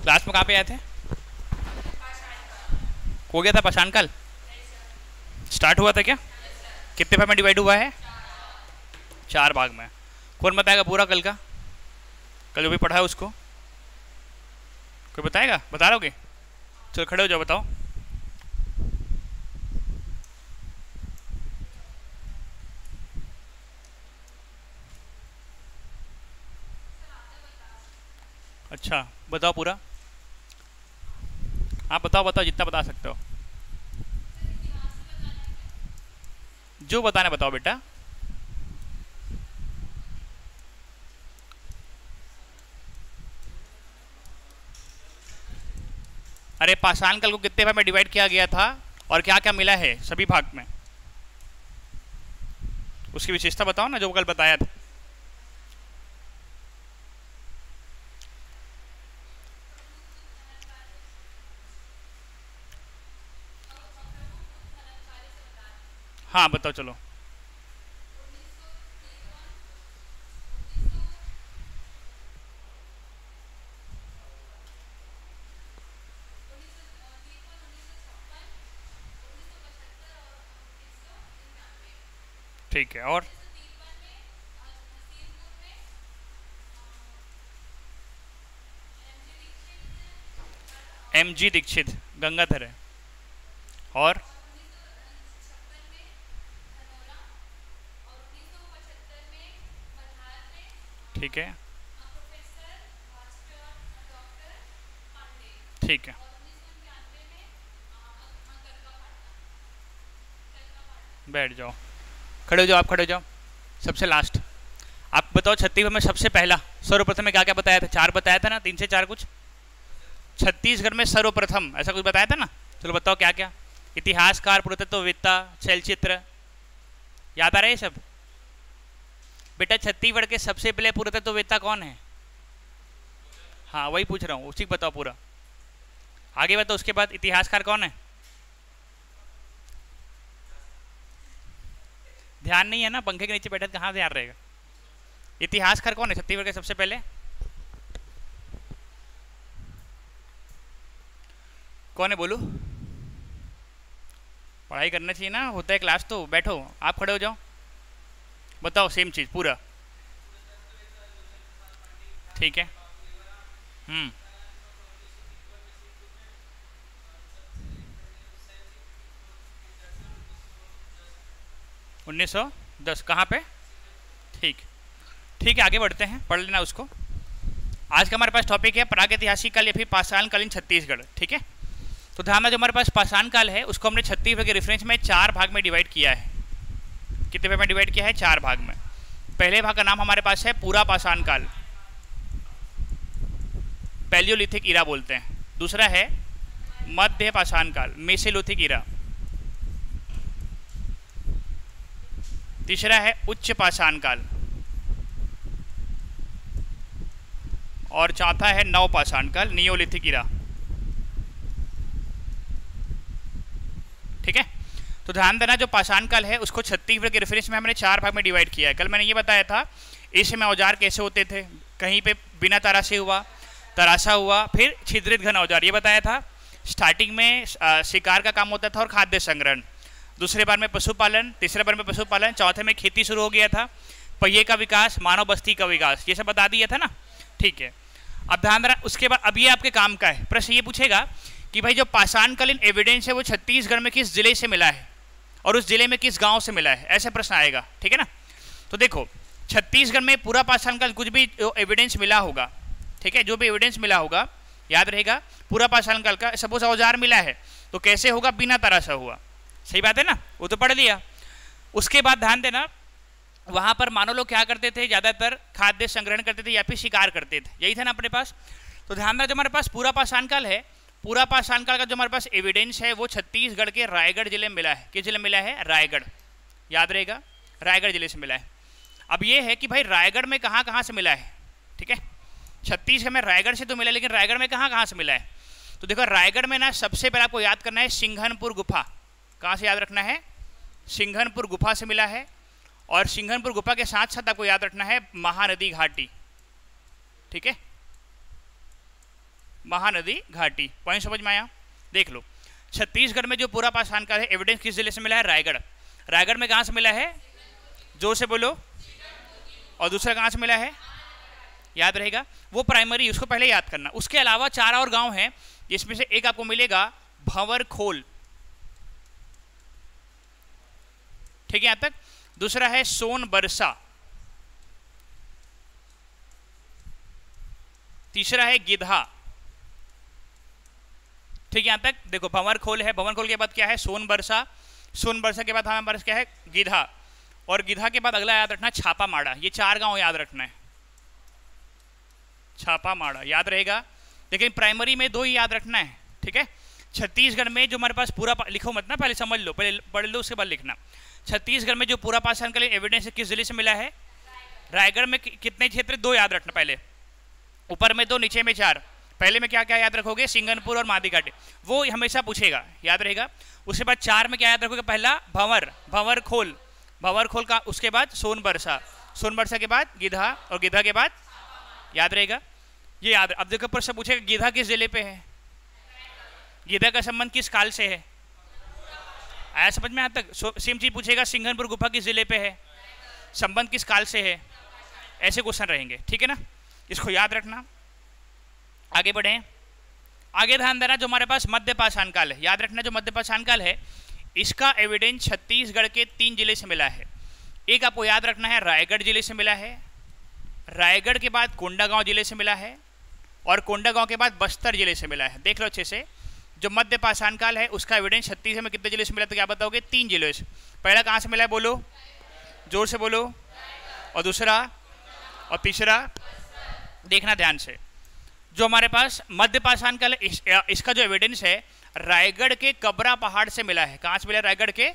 Class में कहाँ पे आए थे? हो गया था पाषाण काल? स्टार्ट हुआ था क्या? कितने भाग में डिवाइड हुआ है? 4 भाग में। कौन बताएगा पूरा कल का? कल जो भी पढ़ा है उसको कोई बताएगा? बता रहोगे? चलो खड़े हो जाओ, बताओ। अच्छा बताओ पूरा। हाँ बताओ बताओ, जितना बता सकते हो। जो बताना बताओ बेटा। अरे पाषाण काल को कितने भाग में डिवाइड किया गया था और क्या क्या मिला है सभी भाग में, उसकी विशेषता बताओ ना, जो कल बताया था। हाँ बताओ चलो। ठीक है, और? MG दीक्षित गंगाधर है। और? ठीक है ठीक है। बैठ जाओ, खड़े हो जाओ, आप खड़े हो जाओ। सबसे लास्ट आप बताओ, छत्तीसगढ़ में सबसे पहला सर्वप्रथम में क्या क्या बताया था? 4 बताया था ना, 3 से 4 कुछ। छत्तीसगढ़ में सर्वप्रथम ऐसा कुछ बताया था ना? चलो बताओ क्या क्या। इतिहासकार, पुरातत्ववेत्ता, शैलचित्र, याद आ रहा है ये सब? बेटा छत्तीसगढ़ के सबसे पहले पुरातत्ववेत्ता कौन है? हाँ वही पूछ रहा हूँ, उसी को बताओ पूरा। आगे बताओ, उसके बाद इतिहासकार कौन है? ध्यान नहीं है ना, पंखे के नीचे बैठे कहाँ ध्यान रहेगा। इतिहासकार कौन है छत्तीसगढ़ के सबसे पहले? कौन है बोलो? पढ़ाई करना चाहिए ना, होता है क्लास तो। बैठो, आप खड़े हो जाओ, बताओ सेम चीज पूरा। ठीक है। 1910 कहाँ पे? ठीक ठीक है, आगे बढ़ते हैं, पढ़ लेना उसको। आज का हमारे पास टॉपिक है प्रागैतिहासिक काल या फिर पाषाणकालीन छत्तीसगढ़। ठीक है, तो ध्यान में जो हमारे पास पाषाण काल है उसको हमने छत्तीसगढ़ के रेफरेंस में 4 भाग में डिवाइड किया है। कितने भाग में डिवाइड किया है? 4 भाग में। पहले भाग का नाम हमारे पास है पूरा पाषाण काल, पैलियोलिथिक इरा बोलते हैं। दूसरा है मध्य पाषाण काल, मेसोलिथिक इरा। तीसरा है उच्च पाषाण काल, और चौथा है नव पाषाण काल, नियोलिथिक इरा। ठीक है, तो ध्यान देना, जो पाषाण काल है उसको छत्तीसगढ़ के रेफरेंस में हमने 4 भाग में डिवाइड किया है। कल मैंने ये बताया था इस में औजार कैसे होते थे, कहीं पे बिना तराशे हुआ, तराशा हुआ, फिर छिद्रित घन औजार, ये बताया था। स्टार्टिंग में शिकार का काम होता था और खाद्य संग्रहण, दूसरे बार में पशुपालन, तीसरे बार में पशुपालन, चौथे में खेती शुरू हो गया था, पहिए का विकास, मानव बस्ती का विकास, ये सब बता दिया था ना। ठीक है, अब ध्यान देना, उसके बाद अब ये आपके काम का है। प्रश्न ये पूछेगा कि भाई जो पाषाणकालीन एविडेंस है वो छत्तीसगढ़ में किस जिले से मिला है और उस जिले में किस गांव से मिला है, ऐसे प्रश्न आएगा। ठीक है ना, तो देखो छत्तीसगढ़ में पूरा पाषाणकाल कुछ भी एविडेंस मिला होगा, ठीक है, जो भी एविडेंस मिला होगा याद रहेगा, पूरा पाषाणकाल का सपोज औजार मिला है तो कैसे होगा? बिना तराशा हुआ। सही बात है ना, वो तो पढ़ लिया। उसके बाद ध्यान देना, वहां पर मानव लोग क्या करते थे? ज्यादातर खाद्य संग्रहण करते थे या फिर शिकार करते थे, यही था ना अपने पास। तो ध्यान रखना, जो हमारे पास पूरा पाषाणकाल है, पूरा पाषाणकाल का जो हमारे पास एविडेंस है वो छत्तीसगढ़ के रायगढ़ जिले में मिला है। किस जिले में मिला है? रायगढ़, याद रहेगा, रायगढ़ जिले से मिला है। अब ये है कि भाई रायगढ़ में कहाँ कहाँ से मिला है? ठीक है, छत्तीसगढ़ में रायगढ़ से तो मिला, लेकिन रायगढ़ में कहाँ कहाँ से मिला है? तो देखो रायगढ़ में ना सबसे पहले आपको याद करना है सिंघनपुर गुफा। कहाँ से याद रखना है? सिंघनपुर गुफा से मिला है। और सिंघनपुर गुफा के साथ साथ आपको याद रखना है महानदी घाटी। ठीक है, महानदी घाटी। पॉइंट समझ में आया? देख लो, छत्तीसगढ़ में जो पूरा पाषाण काल है एविडेंस किस जिले से मिला है? रायगढ़। रायगढ़ में कहाँ से मिला है? जोर से बोलो। और दूसरा कहाँ से मिला है? याद रहेगा वो प्राइमरी, उसको पहले याद करना। उसके अलावा 4 और गांव हैं जिसमें से एक आपको मिलेगा भंवरखोल, ठीक है यहां तक। दूसरा है सोनबरसा, तीसरा है गिधा, ठीक है यहां तक। देखो भंवरखोल है, भंवरखोल के बाद क्या है? सोनबरसा, सोनबरसा के बाद हमारे पास क्या है? गिधा, और गिधा के बाद अगला याद रखना छापामाड़ा। ये 4 गांव याद रखना है, छापामाड़ा याद रहेगा। लेकिन प्राइमरी में 2 ही याद रखना है, ठीक है। छत्तीसगढ़ में जो हमारे पास पूरा लिखो मत ना, पहले समझ लो, पहले पढ़ लो उसके बाद लिखना। छत्तीसगढ़ में जो पूरा पाषाण कालीन एविडेंस किस जिले से मिला है? रायगढ़ में कितने क्षेत्र? 2 याद रखना, पहले ऊपर में 2 नीचे में 4। पहले में क्या क्या याद रखोगे? सिंगनपुर और मादी घाटी, वो हमेशा पूछेगा, याद रहेगा। उसके बाद 4 में क्या याद रखोगे? पहला भंवरखोल, भंवरखोल का, उसके बाद सोनबरसा, सोनबरसा के बाद गिधा, और गिधा के बाद याद रहेगा ये याद। अब देखो प्रश्न पूछेगा गिधा किस जिले पे है? गिधा का संबंध किस काल से है? आया समझ में? यहाँ तक सेम चीज पूछेगा सिंघनपुर गुफा किस जिले पे है? संबंध किस काल से है? ऐसे क्वेश्चन रहेंगे, ठीक है ना, इसको याद रखना। आगे बढ़े, आगे ध्यान देना जो हमारे पास मध्य पाषाण काल है, याद रखना जो मध्य पाषाण काल है इसका एविडेंस छत्तीसगढ़ के 3 जिले से मिला है। एक आपको याद रखना है रायगढ़ जिले से मिला है, रायगढ़ के बाद कोंडागांव जिले से मिला है, और कोंडागांव के बाद बस्तर जिले से मिला है। देख लो अच्छे से, जो मध्य पाषाण काल है उसका एविडेंस छत्तीसगढ़ में कितने जिले से मिला? तो क्या बताओगे? 3 जिले से। पहला कहाँ से मिला है? बोलो, जोर से बोलो। और दूसरा और तीसरा देखना ध्यान से। जो हमारे पास मध्य पाषाण काल है इसका जो एविडेंस है रायगढ़ के कबरा पहाड़ से मिला है। कहाँ से मिला? रायगढ़ के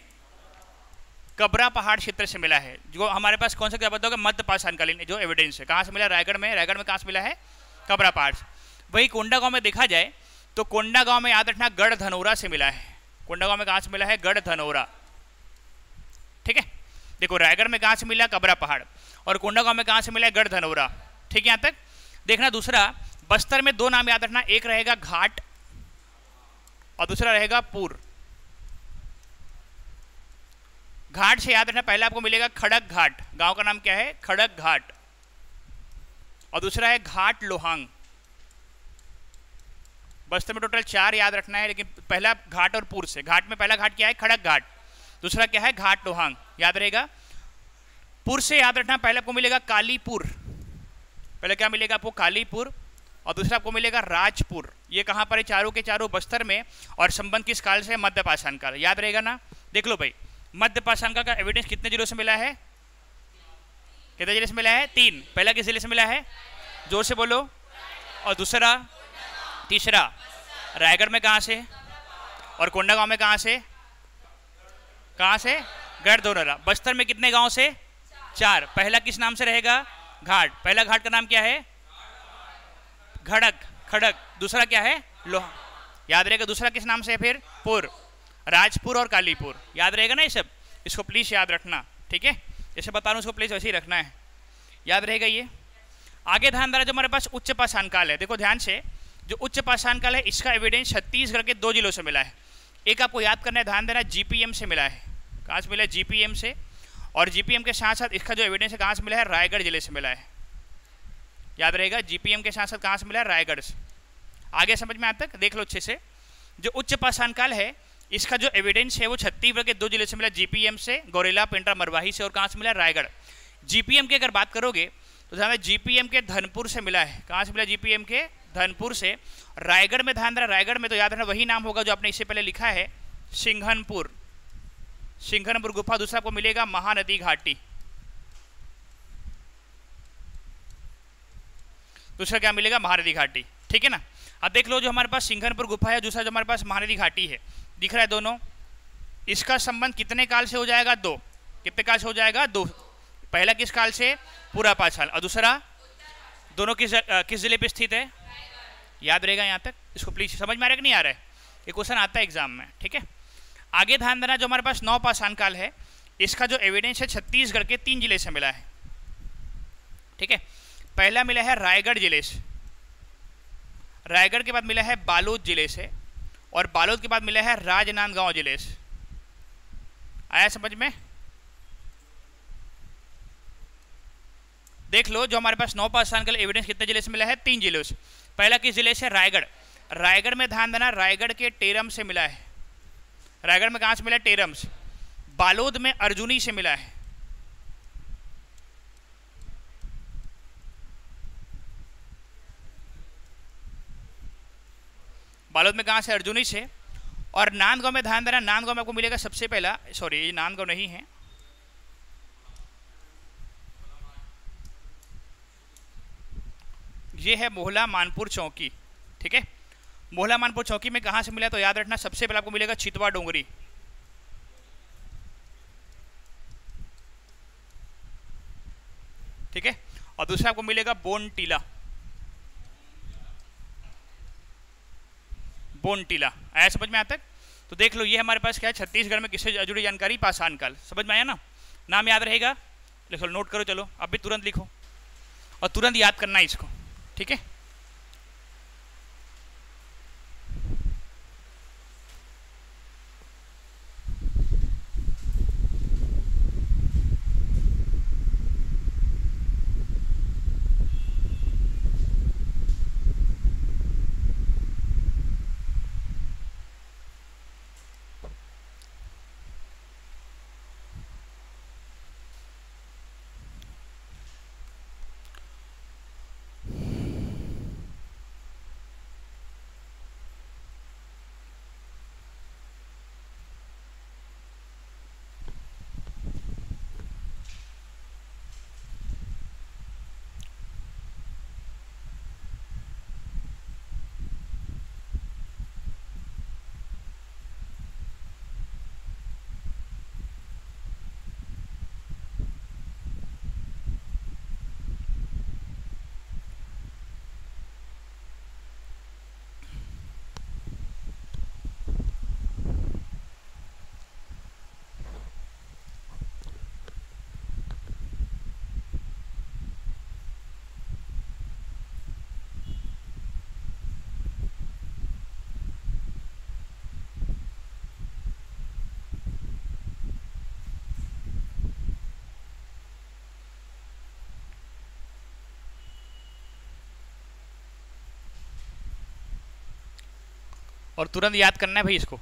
कबरा पहाड़ क्षेत्र से मिला है। जो हमारे पास कौन सा क्या बताओगे? मध्य पाषाण कालीन जो एविडेंस है कहाँ से मिला? रायगढ़ में। रायगढ़ में कहाँ से मिला है? कबरा पहाड़ से। वही कोंडागांव में देखा जाए तो कोंडागांव में याद रखना गढ़धनौरा से मिला है। कोंडागांव में कहाँ से मिला है? गढ़धनौरा, ठीक है। देखो रायगढ़ में कहाँ से मिला? कबरा पहाड़, और कोंडागांव में कहाँ से मिला है? गढ़धनौरा, ठीक है। यहाँ तक देखना। दूसरा बस्तर में 2 नाम याद रखना, एक रहेगा घाट और दूसरा रहेगा पुर। घाट से याद रखना पहला आपको मिलेगा खड़क घाट, गांव का नाम क्या है? खड़क घाट, और दूसरा है घाट लोहांग। बस्तर में टोटल 4 याद रखना है, लेकिन पहला घाट और पुर से। घाट में पहला घाट क्या है? खड़क घाट, दूसरा क्या है? घाट लोहांग, याद रहेगा। पुर से याद रखना पहले आपको मिलेगा कालीपुर, पहले क्या मिलेगा आपको? कालीपुर, और दूसरा आपको मिलेगा राजपुर। ये कहाँ पर है? चारों के चारों बस्तर में, और संबंध किस काल से? मध्य पाषाण काल, याद रहेगा ना। देख लो भाई, मध्य पाषाण काल का एविडेंस कितने जिलों से मिला है? कितने जिले से मिला है? 3। पहला किस जिले से मिला है? जोर से बोलो। और दूसरा, तीसरा रायगढ़ में कहाँ से? और कोंडागांव में कहाँ से? कहाँ से? गढ़धनौरा। बस्तर में कितने गांव से? 4। पहला किस नाम से रहेगा? घाट। पहला घाट का नाम क्या है? खड़क, खड़क। दूसरा क्या है? लोहा, याद रहेगा। दूसरा किस नाम से है फिर? पुर, राजपुर और कालीपुर, याद रहेगा ना ये सब। इसको प्लीज याद रखना, ठीक है। जैसे बता रहा हूँ उसको प्लीज वैसे ही रखना है, याद रहेगा ये। आगे ध्यान देना जो हमारे पास उच्च पाषाण काल है, देखो ध्यान से। जो उच्च पाषाण काल है इसका एविडेंस छत्तीसगढ़ के 2 जिलों से मिला है। एक आपको याद करना है, ध्यान देना, जीपीएम से मिला है। कहाँ से मिला है? जीपीएम से। और जीपीएम के साथ साथ इसका जो एविडेंस है कहाँ से मिला है? रायगढ़ जिले से मिला है, याद रहेगा। जीपीएम के साथ साथ कहाँ से मिला है? रायगढ़ से। आगे समझ में आता है? देख लो अच्छे से। जो उच्च पाषाण काल है इसका जो एविडेंस है वो छत्तीसगढ़ के 2 जिले से मिला, जीपीएम से, गौरेला पेंड्रा मरवाही से, और कहाँ से मिला? रायगढ़। जीपीएम की अगर बात करोगे तो ध्यान जीपीएम के धनपुर से मिला है। कहाँ से मिला? जीपीएम के धनपुर से। रायगढ़ में ध्यान देना, रायगढ़ में तो याद रखना वही नाम होगा जो आपने इससे पहले लिखा है, सिंघनपुर, सिंघनपुर गुफा। दूसरा आपको मिलेगा महानदी घाटी, दूसरा क्या मिलेगा? महानदी घाटी, ठीक है ना। अब देख लो जो हमारे पास सिंघनपुर गुफा है, दूसरा जो हमारे पास महानदी घाटी है, दिख रहा है दोनों। इसका संबंध कितने काल से हो जाएगा? 2। कितने काल से हो जाएगा? 2। पहला किस काल से? पूरा पाषाण, और दूसरा दोनों किस जिले पे स्थित है? याद रहेगा यहाँ तक। इसको प्लीज समझ में आ रहा है कि नहीं आ रहा है? ये क्वेश्चन आता है एग्जाम में, ठीक है। आगे ध्यान देना जो हमारे पास 9 पाषाण काल है इसका जो एविडेंस है छत्तीसगढ़ के 3 जिले से मिला है, ठीक है। पहला मिला है रायगढ़ जिले से, रायगढ़ के बाद मिला है बालोद जिले से, और बालोद के बाद मिला है राजनांदगांव जिले से। आया समझ में? देख लो, जो हमारे पास 9 पाषाण काल एविडेंस कितने जिले से मिला है? 3 जिलों से। पहला किस जिले से? रायगढ़। रायगढ़ में ध्यान देना, रायगढ़ के टेरम से मिला है। रायगढ़ में कहां से मिला है? टेरम से। बालोद में अर्जुनी से मिला है। बालोद में कहां से? अर्जुनी से। और नांदगांव में ध्यान देना, नांदगांव में आपको मिलेगा सबसे पहला, सॉरी ये नांदगांव नहीं है, ये है मोहला मानपुर चौकी। ठीक है, मोहला मानपुर चौकी में कहां से मिला? तो याद रखना, सबसे पहले आपको मिलेगा चितवा डोंगरी। ठीक है, और दूसरा आपको मिलेगा बोन टीला। बोन टीला आया समझ में? आता है? तो देख लो, ये हमारे पास क्या है, छत्तीसगढ़ में किससे जुड़ी जानकारी? पाषाण काल। समझ में आया ना? नाम याद रहेगा, लिखो, नोट करो। चलो अभी तुरंत लिखो और तुरंत याद करना है इसको। ठीक है, और तुरंत याद करना है भाई इसको।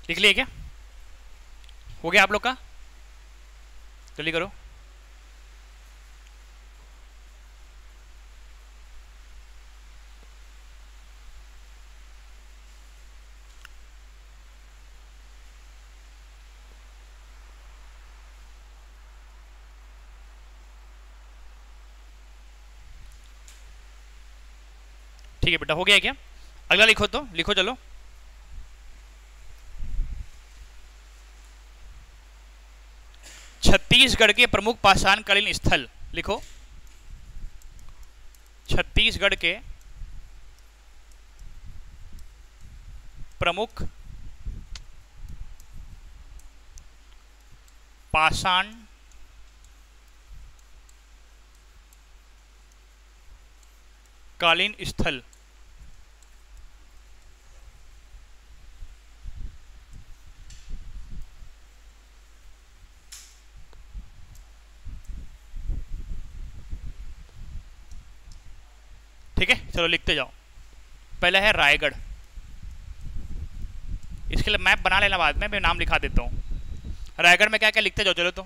लिख लिया क्या? हो गया आप लोग का? जल्दी करो। ठीक है बेटा, हो गया क्या? अगला लिखो, तो लिखो चलो। छत्तीसगढ़ के प्रमुख पाषाणकालीन स्थल लिखो। छत्तीसगढ़ के प्रमुख पाषाणकालीन स्थल। ठीक है, चलो लिखते जाओ। पहला है रायगढ़, इसके लिए मैप बना लेना बाद में, मैं नाम लिखा देता हूँ। रायगढ़ में क्या क्या लिखते जाओ। चलो तो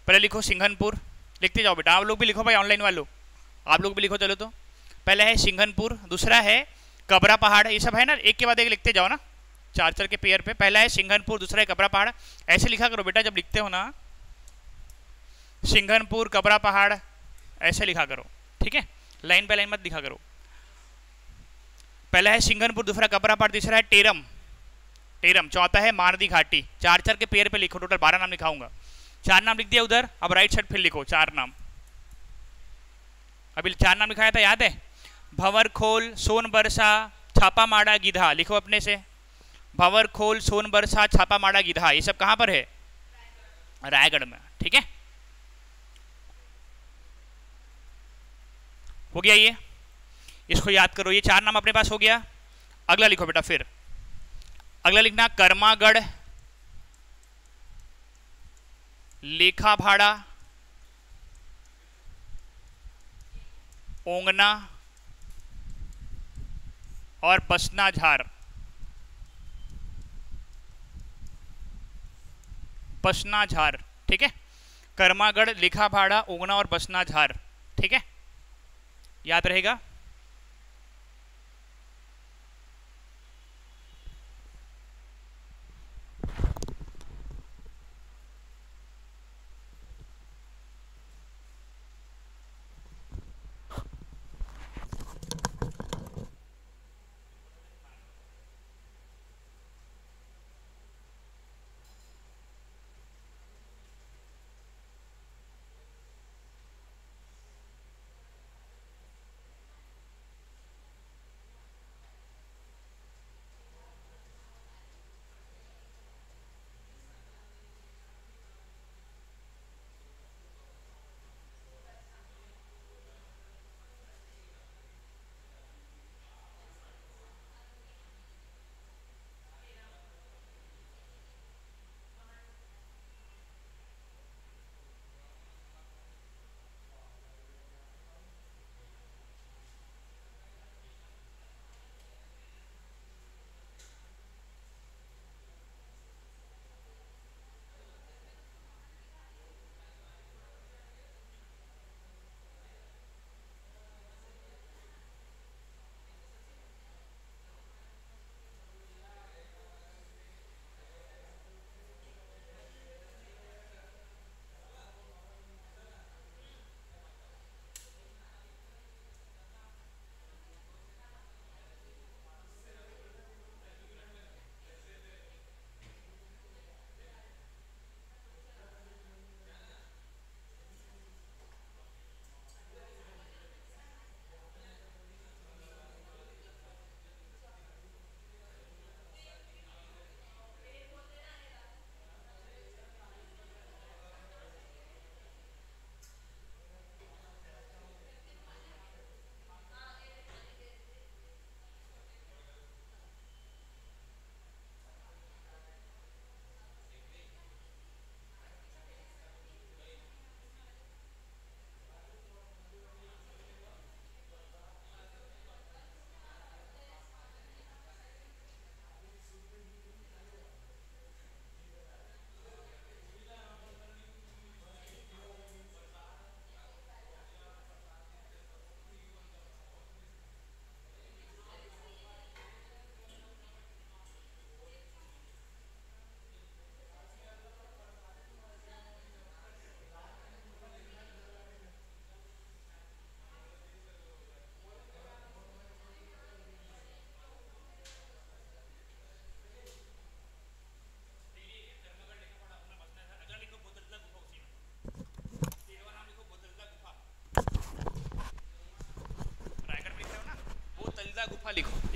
पहले लिखो सिंघनपुर, लिखते जाओ बेटा। आप लोग भी लिखो भाई, ऑनलाइन वालों आप लोग भी लिखो। चलो तो पहला है सिंघनपुर, दूसरा है कबरा पहाड़। ये सब है ना, एक के बाद एक लिखते जाओ ना, चार चार के पेयर पे। पहला है सिंघनपुर, दूसरा है कबरा पहाड़। ऐसे लिखा करो बेटा, जब लिखते हो ना सिंघनपुर कबरा पहाड़ ऐसे लिखा करो। ठीक है, लाइन बाय लाइन मत लिखा करो। पहला है सिंघनपुर, दूसरा कबरा पहाड़, तीसरा है टेरम, टेरम, चौथा है मारदी घाटी। चार चार के पेयर पे लिखो, टोटल 12 नाम लिखाऊंगा। 4 नाम लिख दिया उधर, अब राइट साइड फिर लिखो 4 नाम। अभी 4 नाम लिखाया था, याद है? भंवरखोल, सोनबरसा, छापामाड़ा, गिधा। लिखो अपने से, भंवरखोल, सोनबरसा, छापामाड़ा, गिधा। ये सब कहां पर है? रायगढ़ में। ठीक है, हो गया ये, इसको याद करो। ये 4 नाम अपने पास हो गया। अगला लिखो बेटा, फिर अगला लिखना कर्मागढ़, लेखाभाड़ा, ओंगना और बसनाझार। बसनाझार, ठीक है, कर्मागढ़, लेखाभाड़ा, ओंगना और बसनाझार। ठीक है, याद रहेगा।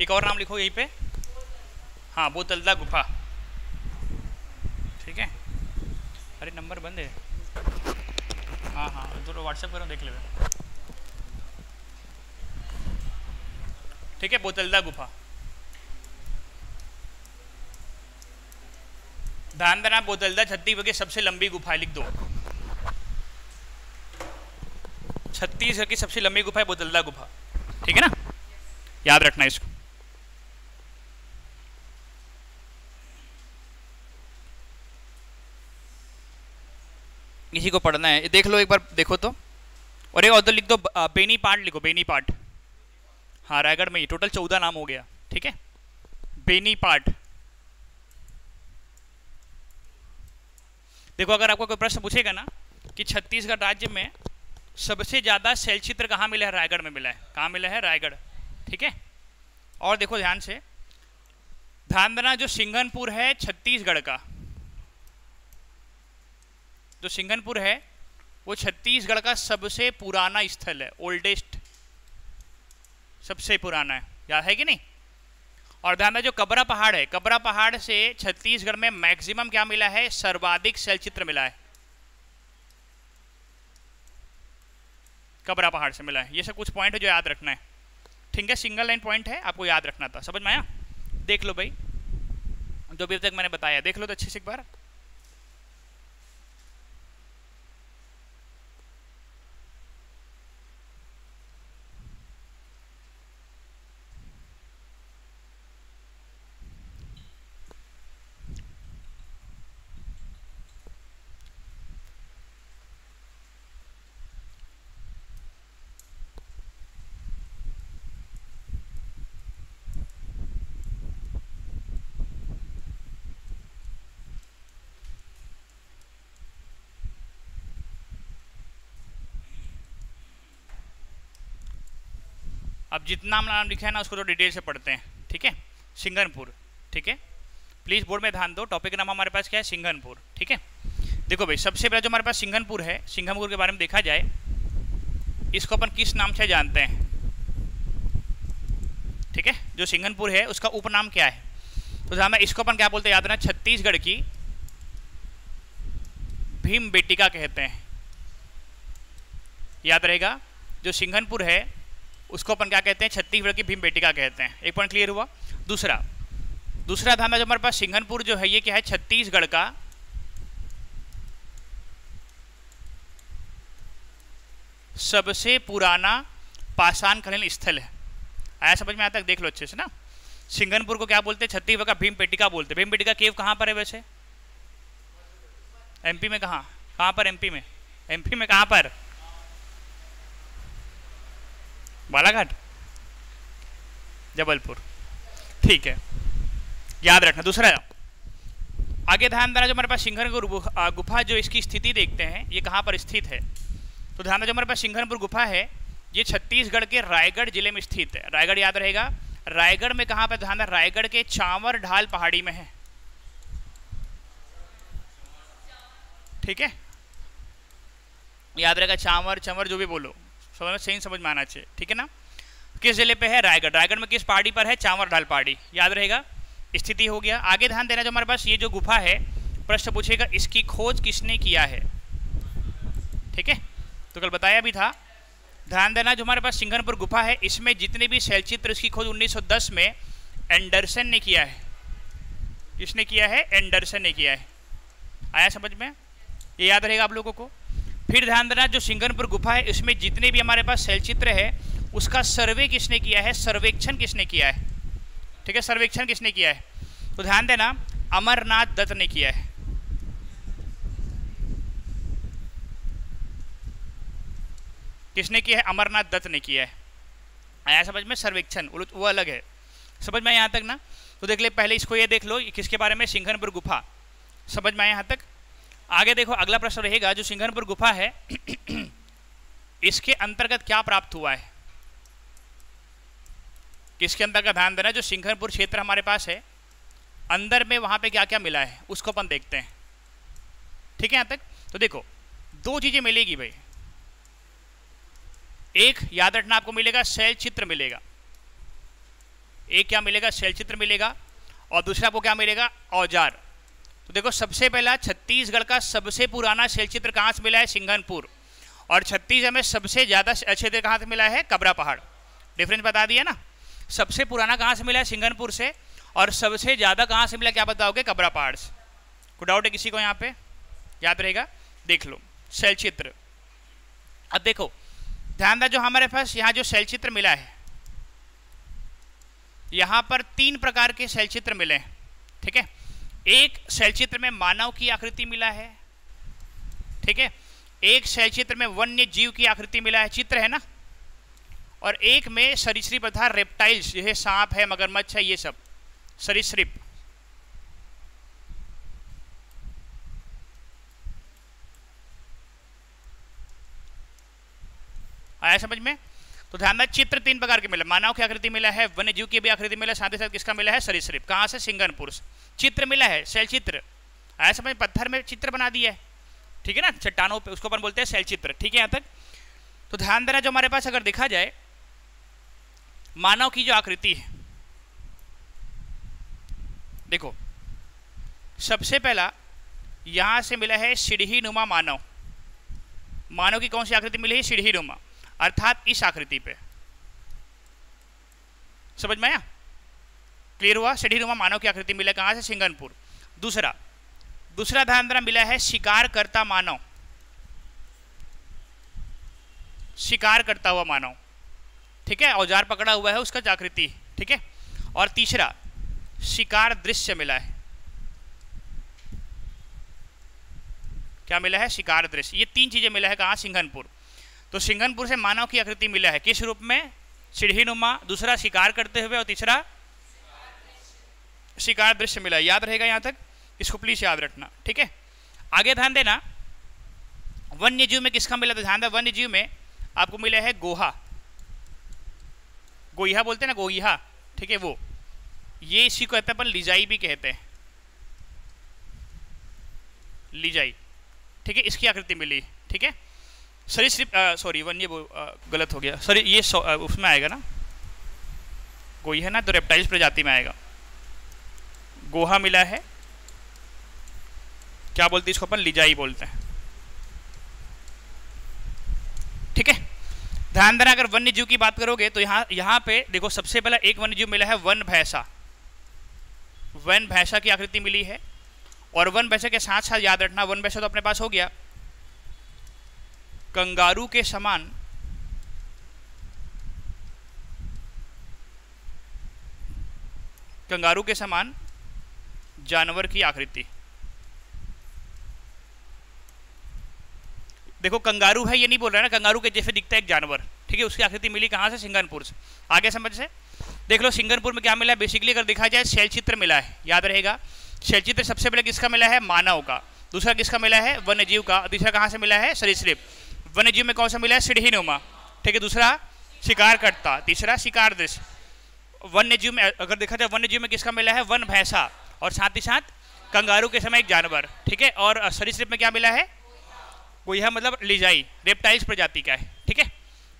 एक और नाम लिखो यहीं पे, हाँ बोतलदा गुफा, ठीक है। अरे नंबर बंद है, हाँ हाँ तो व्हाट्सएप करो देख लेना, ठीक है। बोतलदा गुफा, ध्यान देना, बोतलदा छत्तीसगढ़ की सबसे लंबी गुफा है, लिख दो। छत्तीसगढ़ की सबसे लंबी गुफा है बोतलदा गुफा, ठीक है ना, याद रखना इसको। किसी को पढ़ना है देख लो एक बार, देखो तो। और एक और लिख दो, बेनी पाट लिखो, बेनी पाट, हाँ रायगढ़ में ही टोटल 14 नाम हो गया, ठीक है। बेनी पाट, देखो अगर आपको कोई प्रश्न पूछेगा ना कि छत्तीसगढ़ राज्य में सबसे ज्यादा शैलचित्र कहाँ मिला है, रायगढ़ में मिला है, कहाँ मिला है, रायगढ़, ठीक है। और देखो ध्यान से, ध्यान देना, जो सिंघनपुर है छत्तीसगढ़ का, जो सिंघनपुर है वो छत्तीसगढ़ का सबसे पुराना स्थल है, ओल्डेस्ट, सबसे पुराना है, याद है कि नहीं। और ध्यान देना, जो कबरा पहाड़ है, कबरा पहाड़ से छत्तीसगढ़ में मैक्सिमम क्या मिला है, सर्वाधिक शैलचित्र मिला है, कबरा पहाड़ से मिला है। ये सब कुछ पॉइंट है जो याद रखना है, ठीक है। सिंगल लाइन पॉइंट है, आपको याद रखना था, समझ में आया। देख लो भाई, जो भी अब तक मैंने बताया देख लो तो अच्छे से एक बार। अब जितना नाम लिखा है ना उसको तो डिटेल से पढ़ते हैं, ठीक है। सिंघनपुर, ठीक है, प्लीज बोर्ड में ध्यान दो, टॉपिक का नाम हमारे पास क्या है, सिंघनपुर, ठीक है। देखो भाई, सबसे पहले जो हमारे पास सिंघनपुर है, सिंघनपुर के बारे में देखा जाए, इसको अपन किस नाम से जानते हैं, ठीक है। जो सिंघनपुर है उसका उपनाम क्या है, तो ध्यान में, इसको अपन क्या बोलते हैं, याद रखना, छत्तीसगढ़ की भीम बेटिका कहते हैं, याद रहेगा। जो सिंघनपुर है उसको अपन क्या कहते हैं, छत्तीसगढ़ की भीम बेटिका कहते हैं। एक पॉइंट क्लियर हुआ। दूसरा ध्यान में, जो हमारे पास सिंघनपुर जो है ये क्या है, छत्तीसगढ़ का सबसे पुराना पाषाणकालीन स्थल है। आया समझ में, आता देख लो अच्छे से ना। सिंघनपुर को क्या बोलते हैं, छत्तीसगढ़ का भीम बेटिका बोलते हैं। भीम बेटिका केव कहाँ पर है वैसे, एमपी में, कहाँ पर, एमपी में कहाँ पर, बालाघाट, जबलपुर, ठीक है, याद रखना। दूसरा आगे ध्यान देना, जो हमारे पास सिंघनपुर गुफा जो इसकी स्थिति देखते हैं, ये कहाँ पर स्थित है, तो ध्यान देना, जो हमारे पास सिंघनपुर गुफा है ये छत्तीसगढ़ के रायगढ़ जिले में स्थित है। रायगढ़ याद रहेगा, रायगढ़ में कहाँ पर, ध्यान देना, रायगढ़ के चांवर ढाल पहाड़ी में है, ठीक है, याद रहेगा, चांवर चंवर जो भी बोलो, सही समझ में आना चाहिए, ठीक है ना। किस जिले पे है, रायगढ़, रायगढ़ में किस पहाड़ी पर है, चांवर ढाल पहाड़ी, याद रहेगा, स्थिति हो गया। आगे ध्यान देना, जो हमारे पास ये जो गुफा है, प्रश्न पूछेगा इसकी खोज किसने किया है, ठीक है, तो कल बताया भी था। ध्यान देना, जो हमारे पास सिंघनपुर गुफा है इसमें जितने भी शैलचित्र, इसकी खोज 1910 में एंडरसन ने किया है। किसने किया है, एंडरसन ने किया है। आया समझ में, ये याद रहेगा आप लोगों को। फिर ध्यान देना, जो सिंघनपुर गुफा है इसमें जितने भी हमारे पास शैलचित्र है उसका सर्वे किसने किया है, सर्वेक्षण किसने किया है, ठीक है, सर्वेक्षण किसने किया है, तो ध्यान देना, अमरनाथ दत्त ने किया है। किसने किया है, अमरनाथ दत्त ने किया है। आया समझ में, सर्वेक्षण वो अलग है, समझ में यहाँ तक ना। तो देख ले, पहले इसको ये देख लो, किसके बारे में, सिंघनपुर गुफा, समझ में आया यहाँ तक। आगे देखो, अगला प्रश्न रहेगा, जो सिंघनपुर गुफा है इसके अंतर्गत क्या प्राप्त हुआ है, किसके अंतर्गत, ध्यान देना, जो सिंघनपुर क्षेत्र हमारे पास है अंदर में वहां पे क्या क्या मिला है उसको अपन देखते हैं, ठीक है। यहाँ तक तो देखो, दो चीजें मिलेगी भाई, एक याद रखना आपको मिलेगा, शैलचित्र मिलेगा, एक क्या मिलेगा, शैल चित्र मिलेगा, और दूसरा आपको क्या मिलेगा, औजार। तो देखो सबसे पहला छत्तीसगढ़ का सबसे पुराना शैल चित्र कहाँ से मिला है, सिंघनपुर, और छत्तीसगढ़ में सबसे ज़्यादा क्षेत्र कहाँ से मिला है, कबरा पहाड़। डिफरेंस बता दिया ना, सबसे पुराना कहाँ से मिला है, सिंघनपुर से, और सबसे ज़्यादा कहाँ से मिला, क्या बताओगे, कबरा पहाड़ से। कोई डाउट है किसी को यहाँ पे, याद रहेगा, देख लो शैल चित्र। अब देखो ध्यान दें, जो हमारे पास यहाँ जो शैल चित्र मिला है, यहाँ पर 3 प्रकार के शैल चित्र मिले हैं, ठीक है। एक शैल चित्र में मानव की आकृति मिला है, ठीक है। एक शैल चित्र में वन्य जीव की आकृति मिला है, चित्र है ना, और एक में सरीसृप अर्थात रेप्टाइल्स, यह सांप है, मगरमच्छ है, ये सब सरीसृप। आया समझ में? तो ध्यान दें, चित्र 3 प्रकार के मिले, मानव की आकृति मिला है, वन्य जीव की भी आकृति मिला है, साथ ही साथ किसका मिला है, सरीसृप। कहाँ से, सिंघनपुर से चित्र मिला है, शैल चित्र। आया समझ? पत्थर में चित्र बना दिया है, ठीक है ना, चट्टानों पे, उसको अपन बोलते हैं शैल चित्र, ठीक है यहाँ तक। तो ध्यान देना, जो हमारे पास अगर देखा जाए मानव की जो आकृति है, देखो सबसे पहला यहां से मिला है सीढ़ी नुमा मानव। मानव की कौन सी आकृति मिली है, सीढ़ी नुमा, अर्थात इस आकृति पे। समझ में आया, क्लियर हुआ? सीढ़ी नुमा मानव की आकृति मिला, कहां से, सिंघनपुर। दूसरा ध्यान देना, मिला है शिकार करता मानव, शिकार करता हुआ मानव, ठीक है, औजार पकड़ा हुआ है उसका आकृति, ठीक है। और तीसरा शिकार दृश्य मिला है, क्या मिला है, शिकार दृश्य। ये 3 चीजें मिला है, कहाँ, सिंघनपुर। तो सिंघनपुर से मानव की आकृति मिला है, किस रूप में, सीढ़ी नुमा, दूसरा शिकार करते हुए, और तीसरा शिकार दृश्य मिला है। याद रहेगा यहाँ तक, इसको प्लीज याद रखना, ठीक है। आगे ध्यान देना, वन्य जीव में किसका मिला, तो ध्यान देना, वन्य जीव में आपको मिला है गोहा, गोइहा बोलते हैं ना, गोइहा, ठीक है, वो ये इसी को कहते हैं अपन लिजाई भी कहते हैं, लिजाई, ठीक है, इसकी आकृति मिली, ठीक है। सरीसृप, सॉरी वन्य गलत हो गया, सॉरी ये उसमें आएगा ना, गोइहा ना, तो रेप्टाइल्स प्रजाति में आएगा। गोहा मिला है, क्या बोलते हैं इसको अपन, लिजाई बोलते हैं, ठीक है। ध्यान देना, अगर वन्य जीव की बात करोगे तो यहाँ पे देखो सबसे पहला एक वन्य जीव मिला है, वन भैंसा। वन भैंसा की आकृति मिली है, और वन भैंसा के साथ साथ याद रखना, वन भैंसा तो अपने पास हो गया, कंगारू के समान जानवर की आकृति। देखो कंगारू है ये नहीं बोल रहा है ना, कंगारू के जैसे दिखता है एक जानवर, ठीक है, उसकी आकृति मिली कहाँ से, सिंघनपुर से। आगे समझ से देख लो, सिंघनपुर में क्या मिला है, बेसिकली अगर देखा जाए शैल चित्र मिला है, याद रहेगा। शैल चित्र सबसे पहले किसका मिला है, मानव का, दूसरा किसका मिला है, वन्य जीव का, तीसरा कहाँ से मिला है, सरीसृप। वन्य जीव में कौन सा मिला है, सीढ़ी नुमा, ठीक है, दूसरा शिकार करता, तीसरा शिकार दृश्य। वन्य जीव में अगर देखा जाए, वन्य जीव में किसका मिला है, वन भैंसा, और साथ ही साथ कंगारू के समय एक जानवर, ठीक है। और सरीसृप में क्या मिला है, गोइहा मतलब लिजाई, रेप्टाइल्स प्रजाति का है, ठीक है।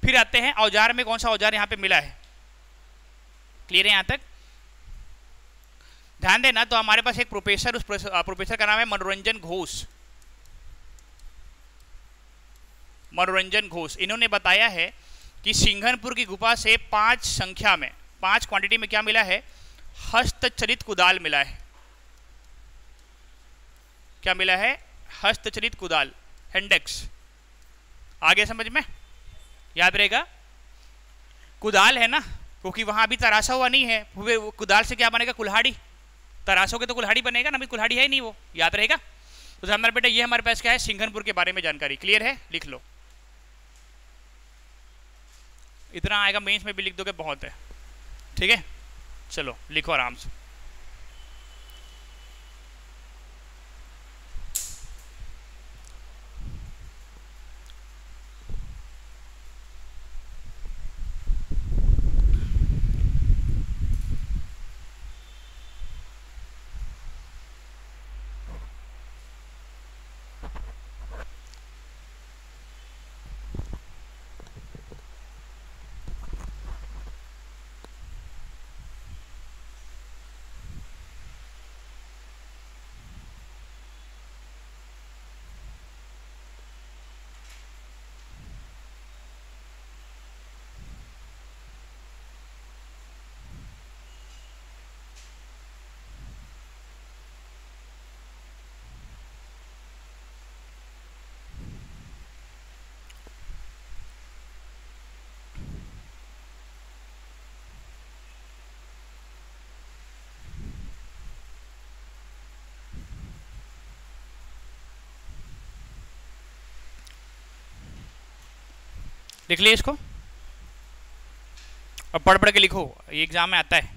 फिर आते हैं औजार में, कौन सा औजार यहाँ पे मिला है, क्लियर है यहाँ तक? ध्यान देना, तो हमारे पास एक प्रोफेसर, उस प्रोफेसर का नाम है मनोरंजन घोष। मनोरंजन घोष, इन्होंने बताया है कि सिंघनपुर की गुफा से 5 संख्या में, 5 क्वांटिटी में क्या मिला है, हस्तचलित कुदाल मिला है। क्या मिला है, हस्तचलित कुदाल, हैंडेक्स। आगे समझ में, याद रहेगा, कुदाल है ना, क्योंकि वहां अभी तराशा हुआ नहीं है, वो कुदाल से क्या बनेगा, कुल्हाड़ी, तराशोगे तो कुल्हाड़ी बनेगा ना, अभी कुल्हाड़ी है नहीं, वो याद रहेगा। तो हमारे बेटा ये हमारे पास क्या है, सिंघनपुर के बारे में जानकारी, क्लियर है, लिख लो, इतना आएगा, मेंस में भी लिख दोगे बहुत है, ठीक है। चलो लिखो आराम से। लिख लिया इसको और पढ़ पढ़ के लिखो, ये एग्जाम में आता है।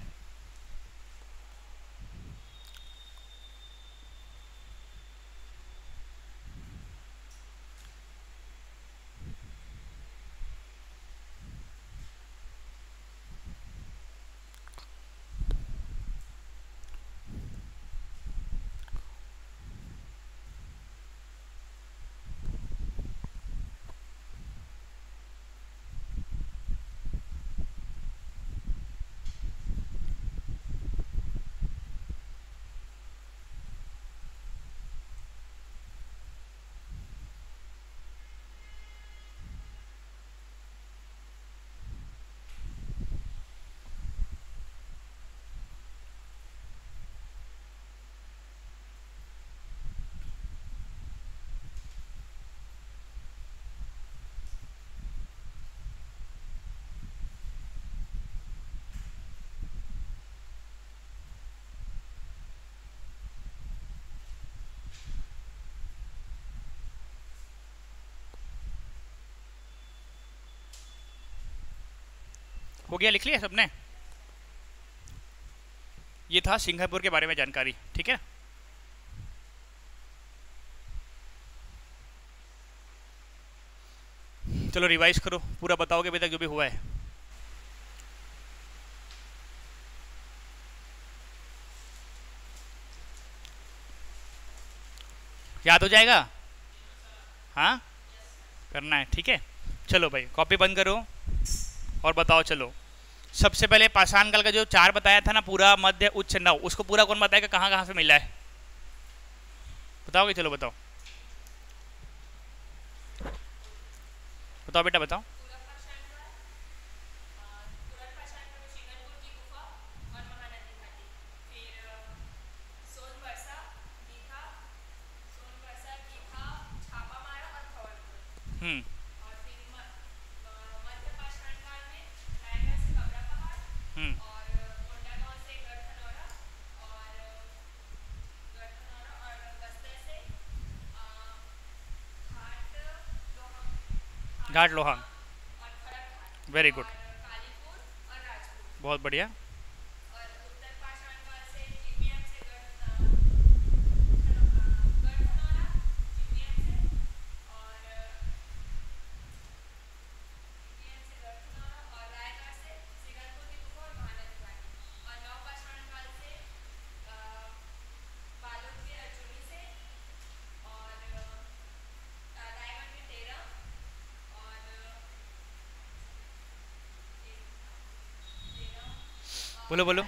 हो गया, लिख लिया सबने? ये था सिंगापुर के बारे में जानकारी, ठीक है। चलो रिवाइज करो, पूरा बताओगे अभी तक जो भी हुआ है। याद हो जाएगा? हाँ करना है, ठीक है। चलो भाई कॉपी बंद करो और बताओ। चलो सबसे पहले पाषाण काल का जो 4 बताया था ना, पूरा मध्य उच्च नव, उसको पूरा कौन बताएगा, कहाँ कहाँ से मिला है? बताओगे? चलो बताओ बताओ बेटा बताओ। हम्म हम्म घाट लोहा, वेरी गुड, बहुत बढ़िया। बोलो बोलो।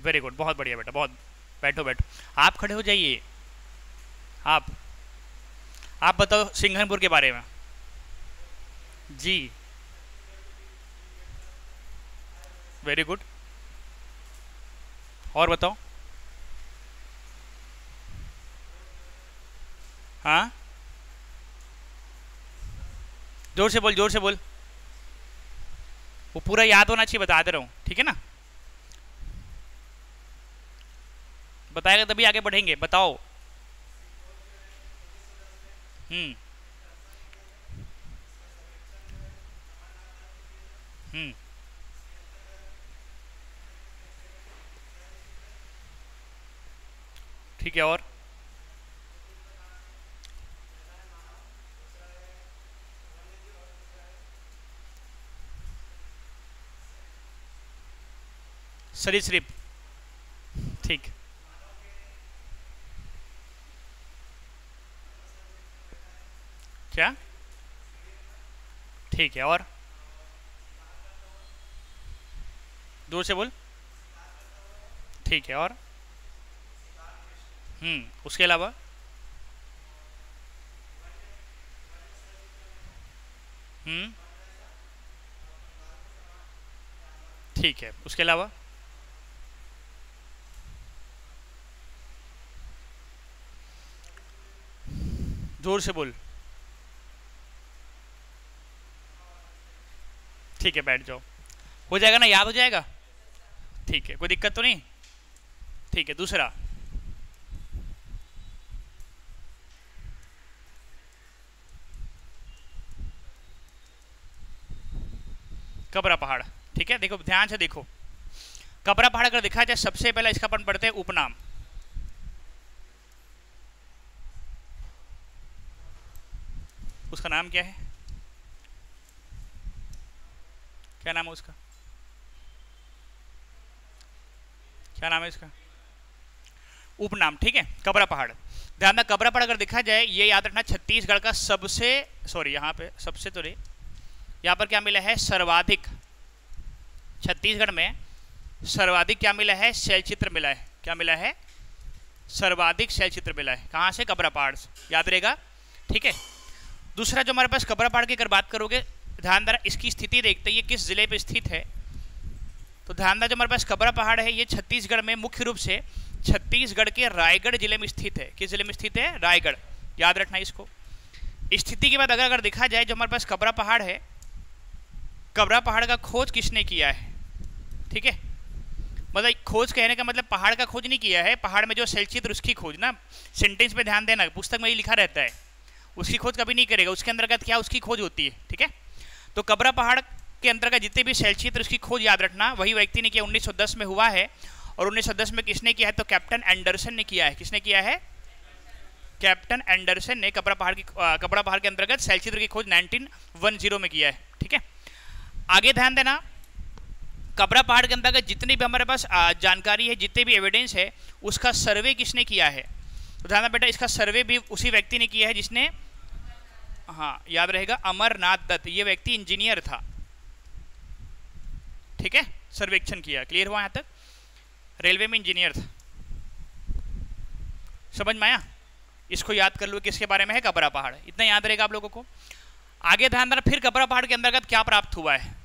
वेरी गुड, बहुत बढ़िया बेटा, बहुत। बैठो बैठो, आप खड़े हो जाइए। आप बताओ सिंघनपुर के बारे में जी। वेरी गुड, और बताओ। हाँ जोर से बोल, जोर से बोल, वो पूरा याद होना चाहिए, बता दे रहा हूँ, ठीक है ना। बताएगा तभी आगे बढ़ेंगे, बताओ। हम्म हम्म ठीक है, और सरीसृप, ठीक। क्या? ठीक है, और दूर से बोल। ठीक है, और उसके अलावा? हम्म ठीक है, उसके अलावा? जोर से बोल। ठीक है, बैठ जाओ। हो जाएगा ना, याद हो जाएगा? ठीक है, कोई दिक्कत तो नहीं? ठीक है, दूसरा। कबरा पहाड़। ठीक है, देखो ध्यान से देखो, कबरा पहाड़ अगर देखा जाए सबसे पहले इसका अपन पढ़ते हैं उपनाम। उसका नाम क्या है, क्या नाम है उसका, क्या नाम है इसका, उपनाम। ठीक है, कबरा पहाड़। ध्यान रखना, कबरा पहाड़ अगर देखा जाए, ये याद रखना छत्तीसगढ़ का सबसे, सॉरी यहाँ पे सबसे तो नहीं, यहाँ पर क्या मिला है, सर्वाधिक, छत्तीसगढ़ में सर्वाधिक क्या मिला है, शैलचित्र मिला है। क्या मिला है, सर्वाधिक शैलचित्र मिला है। कहाँ से, कबरा पहाड़ से, याद रहेगा। ठीक है, दूसरा जो हमारे पास कबरा पहाड़ की अगर बात करोगे, ध्यान देना इसकी स्थिति देखते हैं, ये किस जिले पे स्थित है। तो ध्यान देना, जो हमारे पास कबरा पहाड़ है ये छत्तीसगढ़ में, मुख्य रूप से छत्तीसगढ़ के रायगढ़ जिले में स्थित है। किस जिले में स्थित है, रायगढ़, याद रखना इसको। स्थिति के बाद अगर देखा जाए, जो हमारे पास कबरा पहाड़ है, कबरा पहाड़ का खोज किसने किया है। ठीक है, मतलब खोज कहने का मतलब पहाड़ का खोज नहीं किया है, पहाड़ में जो शैलचित्र उसकी खोज ना, सेंटेंस पे ध्यान देना, पुस्तक में ही लिखा रहता है, उसकी खोज कभी नहीं करेगा, उसके अंतर्गत क्या उसकी खोज होती है। ठीक है, तो कबरा पहाड़ के अंतर्गत जितने भी शैलचित्र उसकी खोज याद रखना, वही व्यक्ति ने किया, 1910 में हुआ है। और 1910 में किसने किया है, तो कैप्टन एंडरसन ने किया है। किसने किया है, कैप्टन एंडरसन ने कबरा पहाड़ के अंतर्गत शैलचित्र की खोज 1910 में किया है। ठीक है, आगे ध्यान देना, कबरा पहाड़ के अंतर्गत जितनी भी हमारे पास जानकारी है, जितने भी एविडेंस है, उसका सर्वे किसने किया है। तो ध्यान बेटा, इसका सर्वे भी उसी व्यक्ति ने किया है जिसने, हाँ याद रहेगा, अमरनाथ दत्त। ये व्यक्ति इंजीनियर था। ठीक है, सर्वेक्षण किया, क्लियर हुआ यहाँ तक, रेलवे में इंजीनियर था। समझ में आया, इसको याद कर लो, किसके बारे में है, कबरा पहाड़, इतना याद रहेगा आप लोगों को। आगे ध्यान देना, फिर कबरा पहाड़ के अंतर्गत क्या प्राप्त हुआ है।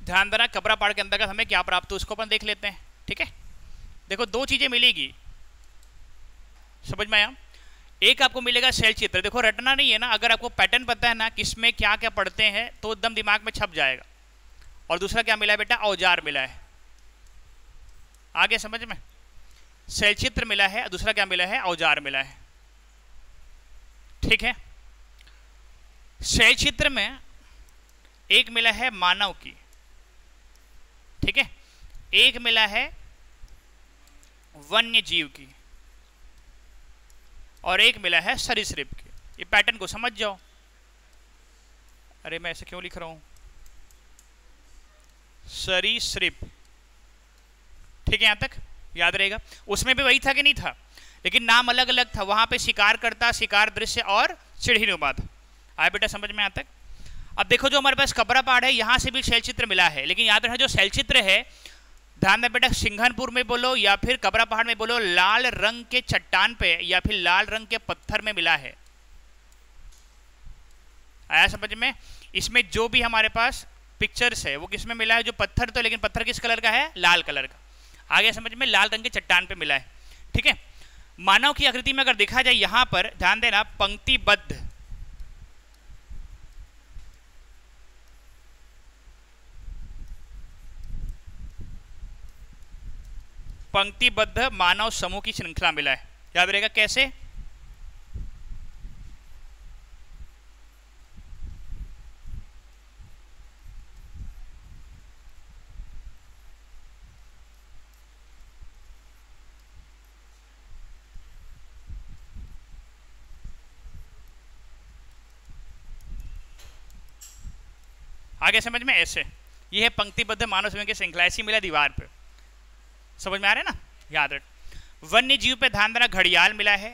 ध्यान देना, कबरा पहाड़ के अंतर्गत हमें क्या प्राप्त हुआ उसको अपन देख लेते हैं। ठीक है, देखो दो चीजें मिलेगी, समझ में आया। एक आपको मिलेगा शैलचित्र, देखो रटना नहीं है ना, अगर आपको पैटर्न पता है ना किसमें क्या क्या पढ़ते हैं तो एकदम दिमाग में छप जाएगा। और दूसरा क्या मिला है बेटा, औजार मिला है। आगे समझ में, शैलचित्र मिला है, दूसरा क्या मिला है, औजार मिला है। ठीक है, शैलचित्र में एक मिला है मानव की, ठीक है, एक मिला है वन्य जीव की, और एक मिला है सरीसृप की। ये पैटर्न को समझ जाओ। अरे मैं ऐसे क्यों लिख रहा हूं, सरीसृप। ठीक है, यहां तक याद रहेगा। उसमें भी वही था कि नहीं था, लेकिन नाम अलग अलग था। वहां पे शिकार करता, शिकार दृश्य और चिड़हीनुमा था। आया बेटा समझ में, यहां तक। अब देखो, जो हमारे पास कबरा पहाड़ है, यहां से भी शैलचित्र मिला है, लेकिन याद रखना जो शैलचित्र है, ध्यान दें बेटा, सिंघनपुर में बोलो या फिर कबरा पहाड़ में बोलो, लाल रंग के चट्टान पे या फिर लाल रंग के पत्थर में मिला है। आया समझ में। इसमें जो भी हमारे पास पिक्चर्स है वो किसमें मिला है, जो पत्थर, तो लेकिन पत्थर किस कलर का है, लाल कलर का। आगे समझ में, लाल रंग के चट्टान पे मिला है। ठीक है, मानव की आकृति में अगर देखा जाए, यहां पर ध्यान देना, पंक्तिबद्ध, पंक्तिबद्ध मानव समूह की श्रृंखला मिला है। याद रहेगा कैसे, आगे समझ में, ऐसे ये है पंक्तिबद्ध मानव समूह की श्रृंखला, ऐसी मिला दीवार पे। समझ में आ रहा है ना, याद रख। वन्य जीव पे ध्यान देना, घड़ियाल मिला है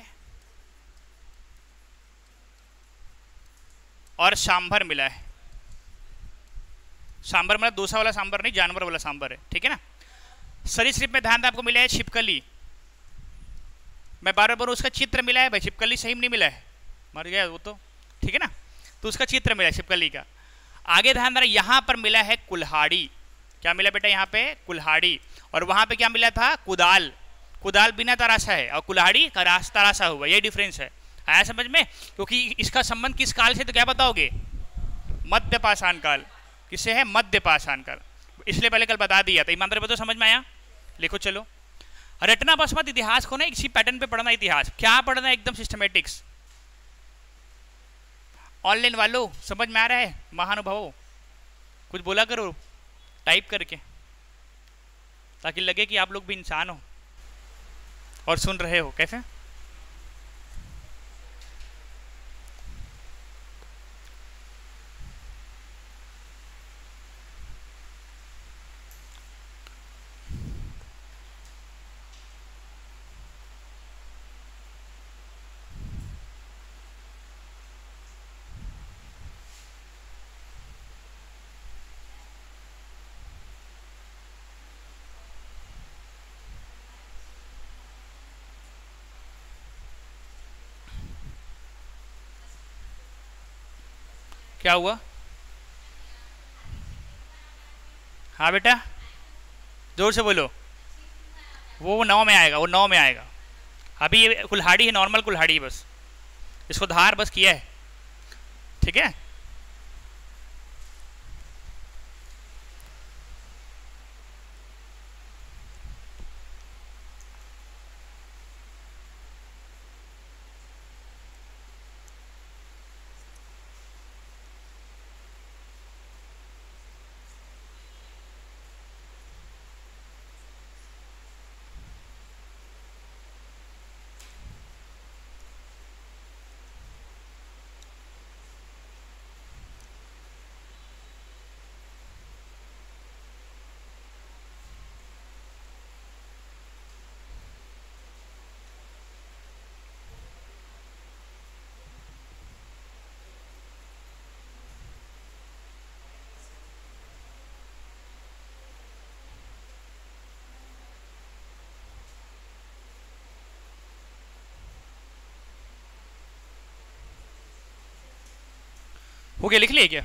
और सांभर मिला है। सांभर मतलब डोसा वाला सांभर नहीं, जानवर वाला सांभर है। ठीक है ना। सरीसृप में ध्यान देना, आपको मिला है छिपकली। मैं बार बार उसका चित्र मिला है भाई, छिपकली सही में नहीं मिला है, मर गया वो तो। ठीक है ना, तो उसका चित्र मिला है छिपकली का। आगे ध्यान देना, यहां पर मिला है कुल्हाड़ी। क्या मिला बेटा, यहाँ पे कुल्हाड़ी। और वहां पे क्या मिला था, कुदाल। कुदाल बिना तराशा है और कुल्हाड़ी तराशा हुआ, यही डिफरेंस है। आया समझ में। क्योंकि इसका संबंध किस काल से, तो क्या बताओगे, मध्य पाषाण काल। किससे है, मध्य पाषाण काल। इसलिए पहले कल बता दिया था। ईमानदारी बताओ, समझ में आया। लिखो चलो, रटना बस मत, इतिहास को ना इसी पैटर्न पे पढ़ना। इतिहास क्या पढ़ना, एकदम सिस्टमेटिक्स। ऑनलाइन वालों समझ में आ रहा है? महानुभावों कुछ बोला करो टाइप करके, ताकि लगे कि आप लोग भी इंसान हो और सुन रहे हो। कैसे? क्या हुआ? हाँ बेटा जोर से बोलो। वो 9 में आएगा, वो 9 में आएगा। अभी ये कुल्हाड़ी है, नॉर्मल कुल्हाड़ी है, बस इसको धार बस किया है। ठीक है, हो गया? लिख लिया क्या?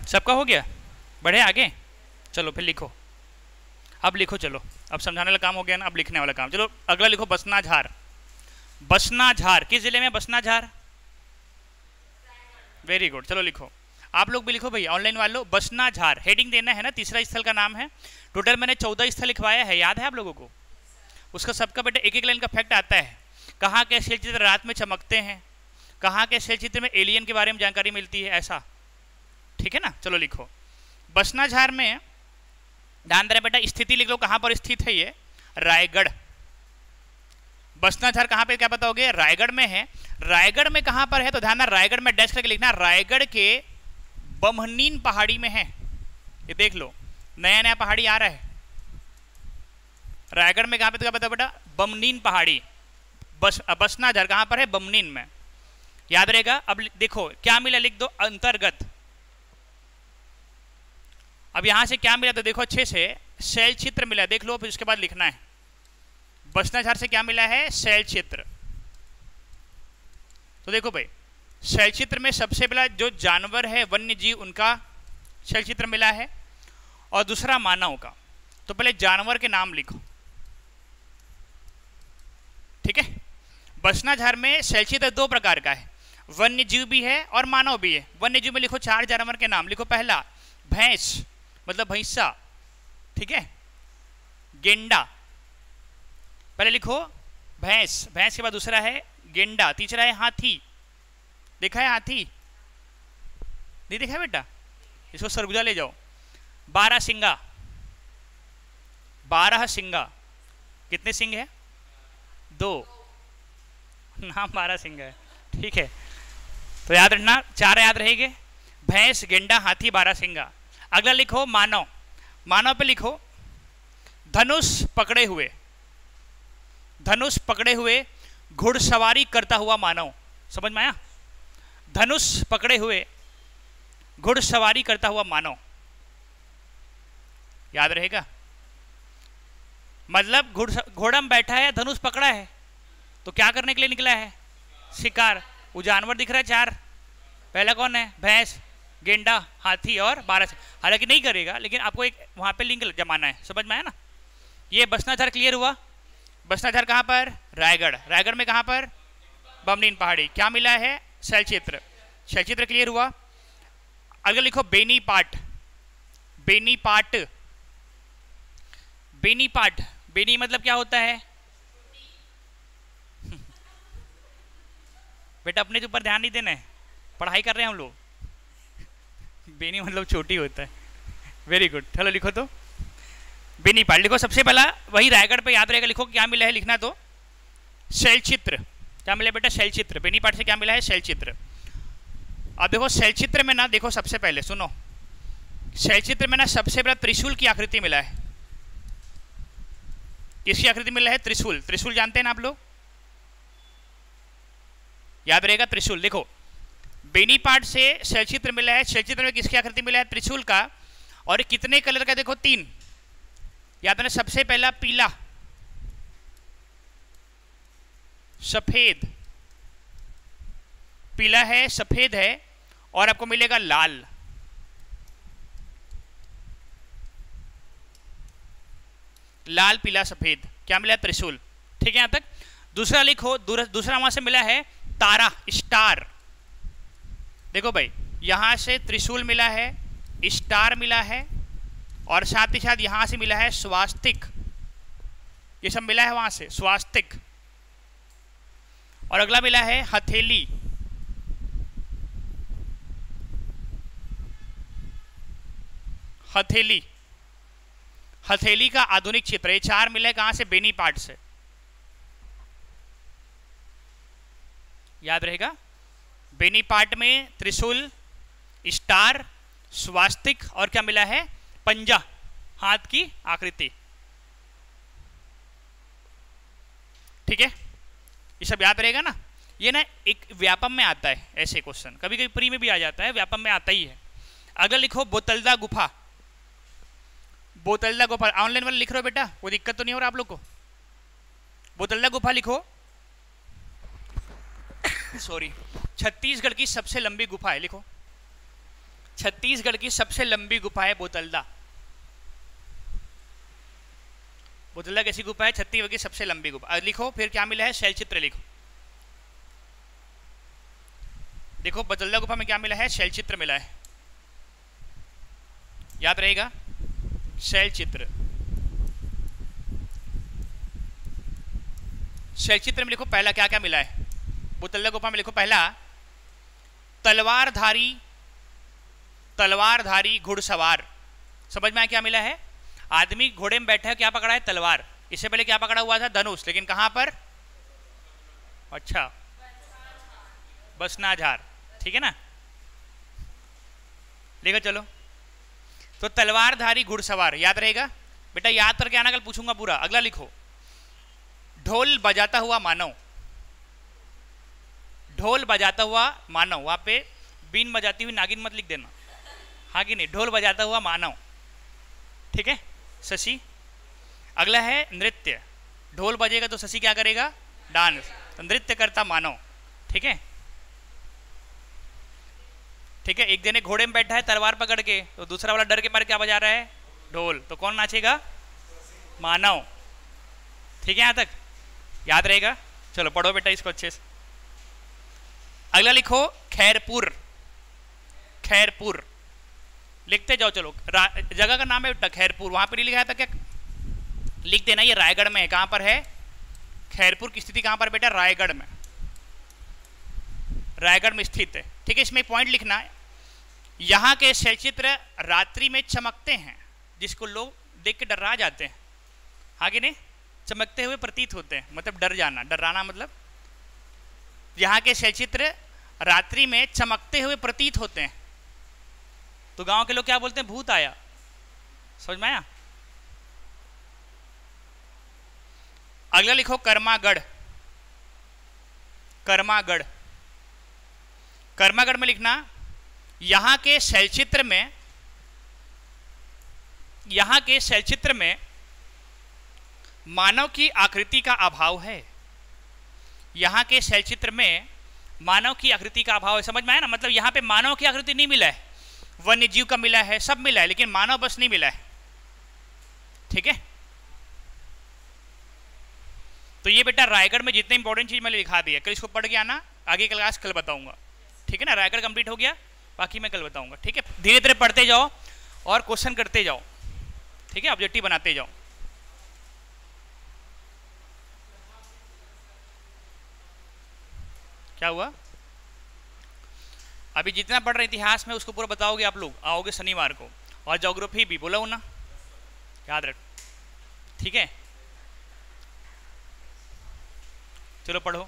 सबका हो गया? बढ़े आगे? चलो फिर लिखो। अब लिखो, चलो अब समझाने वाला काम हो गया ना, अब लिखने वाला काम। चलो अगला लिखो, बसना झार। बसना झार किस जिले में? बसना झार, वेरी गुड। चलो लिखो, आप लोग भी लिखो भैया, ऑनलाइन वालों। बसना झार हेडिंग देना है ना, तीसरा स्थल का नाम है। टोटल मैंने 14 स्थल लिखवाया है, याद है आप लोगों को? उसका सबका बेटा एक एक लाइन का फैक्ट आता है। कहाँ के शैल चित्र रात में चमकते हैं, कहाँ के शैल चित्र में एलियन के बारे में जानकारी मिलती है, ऐसा। ठीक है ना? चलो लिखो, बसना झार में ध्यान देना बेटा, स्थिति लिख लो, कहां पर स्थित है ये? रायगढ़। बसना झार कहां पे, क्या बताओगे? रायगढ़ में है। रायगढ़ में कहां पर है? तो ध्यान, रायगढ़ में डैश करके लिखना, रायगढ़ के बमनीन पहाड़ी में है। ये देख लो, नया नया पहाड़ी आ रहा है। रायगढ़ में कहां पे, तो क्या बताओ बेटा? बमनीन पहाड़ी। बसना झार कहां पर है? बमनीन में, याद रहेगा। अब देखो क्या मिला, लिख दो अंतर्गत। अब यहां से क्या मिला, तो देखो अच्छे से, शैल चित्र मिला, देख लो। फिर उसके बाद लिखना है, बसना झार से क्या मिला है? शैल चित्र। तो देखो भाई, शैल चित्र में सबसे पहला जो जानवर है, वन्य जीव, उनका शैल चित्र मिला है, और दूसरा मानव का। तो पहले जानवर के नाम लिखो, ठीक है। बसना झार में शैल चित्र 2 प्रकार का है, वन्य जीव भी है और मानव भी है। वन्य जीव में लिखो 4 जानवर के नाम लिखो। पहला भैंस, मतलब भैंसा, ठीक है। गेंडा, पहले लिखो भैंस, भैंस के बाद दूसरा है गेंडा, तीसरा है हाथी। देखा है हाथी? नहीं देखा है बेटा? इसको सरगुजा ले जाओ। 12 सिंगा, 12 सिंगा। कितने सिंग है? 2, नाम 12 सिंग है, ठीक है। तो याद रखना, 4 याद रहेंगे, भैंस, गेंडा, हाथी, 12 सिंगा। अगला लिखो मानव। मानव पे लिखो धनुष पकड़े हुए, धनुष पकड़े हुए, घुड़सवारी करता हुआ मानव। समझ में आया? धनुष पकड़े हुए, घुड़सवारी करता हुआ मानव, याद रहेगा। मतलब घोड़ा में बैठा है, धनुष पकड़ा है, तो क्या करने के लिए निकला है? शिकार। वो जानवर दिख रहा है 4, पहला कौन है? भैंस, गेंडा, हाथी और 12 से। हालांकि नहीं करेगा, लेकिन आपको एक वहां पे लिंक जमाना है। समझ में आया ना? ये बसना झार क्लियर हुआ। बसना झार कहां पर? रायगढ़। रायगढ़ में कहां पर? बमनीन पहाड़ी। क्या मिला है? शैल चित्र। शैल चित्र क्लियर हुआ। अगर लिखो बेनीपाट। बेनीपाट, बेनीपाट, बेनी मतलब क्या होता है? बेटा अपने ऊपर ध्यान नहीं देना है, पढ़ाई कर रहे हैं हम लोग। बेनी मतलब चोटी होता है। वेरी गुड, चलो लिखो तो बेनी पार्ट लिखो। सबसे पहला वही रायगढ़ पे याद रहेगा, लिखो क्या मिला है, लिखना तो शैल चित्र। क्या मिला बेटा? शैल चित्र। बेनी पार्ट से क्या मिला है? शैल चित्र। अब देखो शैल चित्र में ना, देखो सबसे पहले सुनो, शैल चित्र में ना सबसे बड़ा त्रिशूल की आकृति मिला है। किसकी आकृति मिला है? त्रिशूल। त्रिशूल जानते हैं ना आप लोग? याद रहेगा त्रिशूल। देखो बेनी पार्ट से शैल चित्र मिला है, शैल चित्र में किसकी आकृति मिला है? त्रिशूल का। और ये कितने कलर का? देखो 3। याद है? सबसे पहला पीला, सफेद, पीला है, सफेद है, और आपको मिलेगा लाल। लाल, पीला, सफेद, क्या मिला? त्रिशूल। ठीक है यहां तक। दूसरा लिखो, दूसरा वहां से मिला है तारा, स्टार। देखो भाई यहां से त्रिशूल मिला है, स्टार मिला है, और साथ ही साथ यहां से मिला है स्वास्तिक। ये सब मिला है वहां से, स्वास्तिक। और अगला मिला है हथेली। हथेली, हथेली का आधुनिक चित्र। ये 4 मिले कहां से? बेनी पार्ट से। याद रहेगा, बेनी पार्ट में त्रिशूल, स्टार, स्वास्तिक, और क्या मिला है? पंजा, हाथ की आकृति। ठीक है, ये सब याद रहेगा ना। ये ना एक व्यापम में आता है ऐसे क्वेश्चन, कभी कभी प्री में भी आ जाता है, व्यापम में आता ही है। अगर लिखो बोतलदा गुफा। बोतलदा गुफा ऑनलाइन वाले लिख रहे हो बेटा? कोई दिक्कत तो नहीं हो रहा आप लोग को? बोतलदा गुफा लिखो। सॉरी, छत्तीसगढ़ की सबसे लंबी गुफा है, लिखो। छत्तीसगढ़ की सबसे लंबी गुफा है बोतलदा। बोतलदा कैसी गुफा है? छत्तीसगढ़ की सबसे लंबी गुफा। लिखो फिर क्या मिला है? शैल चित्र लिखो। देखो बोतलदा गुफा में क्या मिला है? शैल चित्र मिला है। याद रहेगा, शैल चित्र। शैल चित्र में लिखो पहला क्या क्या मिला है। बोतलदा गुफा में लिखो पहला तलवारधारी, तलवारधारी घुड़सवार। समझ में आया क्या मिला है? आदमी घोड़े में बैठा है, क्या पकड़ा है? तलवार। इससे पहले क्या पकड़ा हुआ था? धनुष। लेकिन कहां पर? अच्छा, बसनाझार। ठीक है ना, लेकर चलो। तो तलवारधारी घुड़सवार याद रहेगा बेटा, याद करके आना, कल पूछूंगा पूरा। अगला लिखो ढोल बजाता हुआ मानव। ढोल बजाता हुआ मानव, वहां पे बीन बजाती हुई नागिन मत लिख देना, हाँ कि नहीं? ढोल बजाता हुआ मानव। ठीक है शशि। अगला है नृत्य। ढोल बजेगा तो शशि क्या करेगा? डांस। तो नृत्य करता मानव। ठीक है, ठीक है। एक जने घोड़े में बैठा है तलवार पकड़ के, तो दूसरा वाला डर के मारे क्या बजा रहा है? ढोल। तो कौन नाचेगा? मानव। ठीक है, यहां तक याद रहेगा। चलो पढ़ो बेटा इसको अच्छे से। अगला लिखो खैरपुर। खैरपुर लिखते जाओ। चलो जगह का नाम है बेटा खैरपुर। वहां पर नहीं लिखा था क्या? लिख देना, ये रायगढ़ में है। कहां पर है? खैरपुर की स्थिति कहां पर बेटा? रायगढ़ में। रायगढ़ में स्थित है। ठीक है, इसमें पॉइंट लिखना है, यहां के शैलचित्र रात्रि में चमकते हैं, जिसको लोग देख के डरा जाते हैं। आगे नहीं, चमकते हुए प्रतीत होते हैं, मतलब डर जाना, डराना मतलब। यहाँ के शैलचित्र रात्रि में चमकते हुए प्रतीत होते हैं, तो गांव के लोग क्या बोलते हैं? भूत आया। समझ में आया? अगला लिखो कर्मागढ़। कर्मागढ़। कर्मागढ़ में लिखना यहां के शैलचित्र में, यहां के शैलचित्र में मानव की आकृति का अभाव है। यहां के शैलचित्र में मानव की आकृति का अभाव है। समझ में आया ना? मतलब यहां पे मानव की आकृति नहीं मिला है, वन्य जीव का मिला है, सब मिला है, लेकिन मानव बस नहीं मिला है। ठीक है, तो ये बेटा रायगढ़ में जितने इंपॉर्टेंट चीज मैंने लिखा दी है, कल इसको पढ़ के आना, आगे क्लास कल बताऊंगा। ठीक है ना, रायगढ़ कंप्लीट हो गया, बाकी मैं कल बताऊंगा। ठीक है, धीरे धीरे पढ़ते जाओ और क्वेश्चन करते जाओ। ठीक है, ऑब्जेक्टिव बनाते जाओ। क्या हुआ? अभी जितना पढ़ रहे इतिहास में उसको पूरा बताओगे आप लोग, आओगे शनिवार को। और ज्योग्राफी भी बोला हूँ ना, याद रख, ठीक है। चलो पढ़ो।